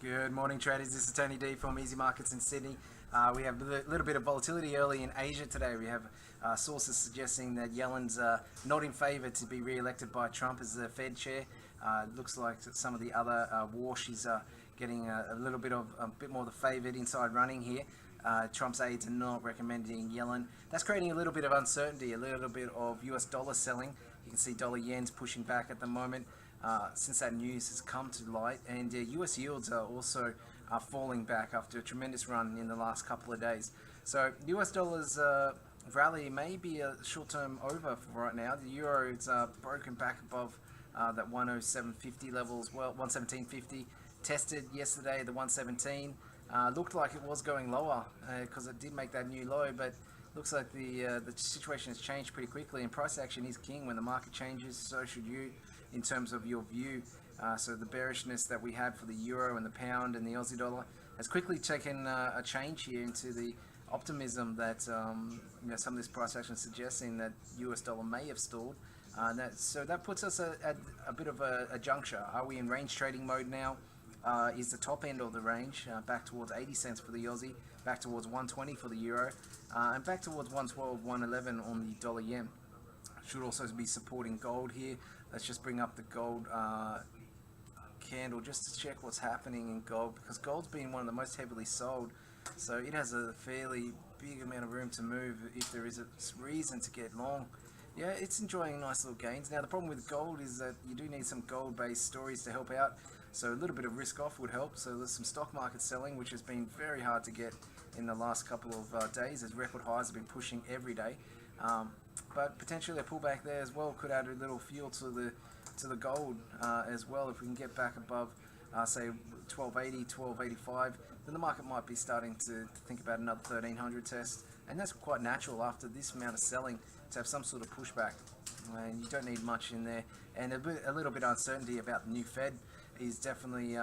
Good morning, traders. This is TonyD from easyMarkets in Sydney. We have a little bit of volatility early in Asia today. We have sources suggesting that Yellen's not in favour to be re-elected by Trump as the Fed chair. Looks like some of the other Warshies are getting a bit more of the favoured inside running here. Trump's aides are not recommending Yellen. That's creating a little bit of uncertainty, a little bit of US dollar selling. You can see dollar yen's pushing back at the moment since that news has come to light, and US yields are also falling back after a tremendous run in the last couple of days. So US dollars rally may be a short-term over for right now. The euro is broken back above that 107.50 level as well, 117.50. Tested yesterday the 117. Looked like it was going lower because it did make that new low, but looks like the situation has changed pretty quickly, and price action is king. When the market changes, so should you in terms of your view. So the bearishness that we had for the euro and the pound and the Aussie dollar has quickly taken a change here into the optimism that some of this price action is suggesting that US dollar may have stalled. So that puts us at a bit of a juncture. Are we in range trading mode now? Is the top end of the range back towards 80 cents for the Aussie, back towards 120 for the euro, and back towards 112, 111 on the dollar yen. Should also be supporting gold here. Let's just bring up the gold candle just to check what's happening in gold, because gold's been one of the most heavily sold, so it has a fairly big amount of room to move if there is a reason to get long. Yeah, it's enjoying nice little gains. Now the problem with gold is that you do need some gold-based stories to help out, so a little bit of risk off would help. So there's some stock market selling, which has been very hard to get in the last couple of days, as record highs have been pushing every day. But potentially a pullback there as well could add a little fuel to the gold as well. If we can get back above say 1280, 1285, then the market might be starting to think about another 1300 test, and that's quite natural after this amount of selling to have some sort of pushback. And you don't need much in there, and a little bit of uncertainty about the new Fed is definitely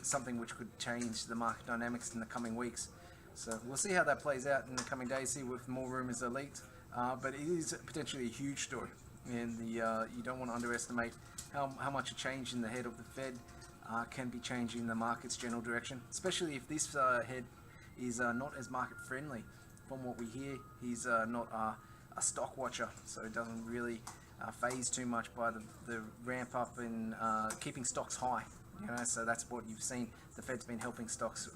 something which could change the market dynamics in the coming weeks. So we'll see how that plays out in the coming days, see if more rumors are leaked. But it is potentially a huge story, and you don't want to underestimate how much a change in the head of the Fed can be changing the market's general direction, especially if this head is not as market friendly. From what we hear, he's not a stock watcher, so it doesn't really phase too much by the ramp up in keeping stocks high. So that's what you've seen. The Fed's been helping stocks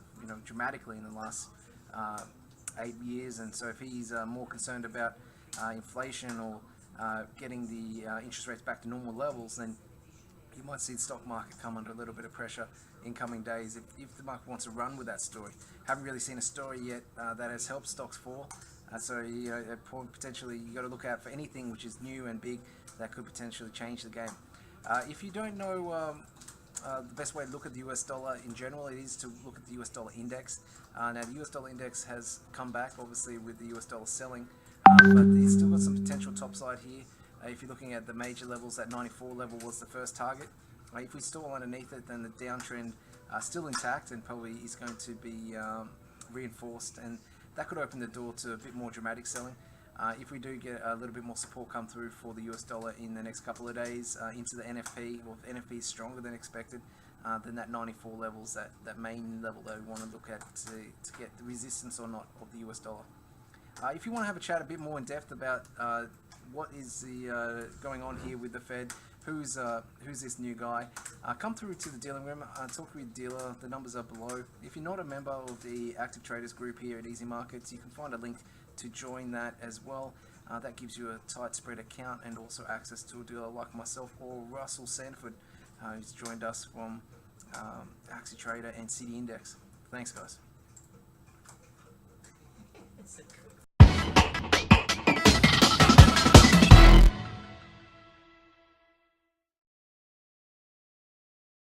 dramatically in the last 8 years, and so if he's more concerned about inflation or getting the interest rates back to normal levels, then you might see the stock market come under a little bit of pressure in coming days if the market wants to run with that story. Haven't really seen a story yet that has helped stocks fall, so potentially you got to look out for anything which is new and big that could potentially change the game. If you don't know the best way to look at the US dollar in general, it is to look at the US dollar index. Now the US dollar index has come back obviously with the US dollar selling, but it's still got some potential topside here. If you're looking at the major levels, that 94 level was the first target. If we stall underneath it, then the downtrend still intact and probably is going to be reinforced, and that could open the door to a bit more dramatic selling. If we do get a little bit more support come through for the US dollar in the next couple of days into the NFP, or if the NFP is stronger than expected, then that 94 levels, that main level that we want to look at to get the resistance or not of the US dollar. If you want to have a chat a bit more in depth about what is going on here with the Fed, who's this new guy, come through to the dealing room, talk with your dealer. The numbers are below. If you're not a member of the active traders group here at easyMarkets, you can find a link to join that as well. That gives you a tight spread account and also access to a dealer like myself or Russell Sanford, who's joined us from Axie Trader and City Index. Thanks, guys.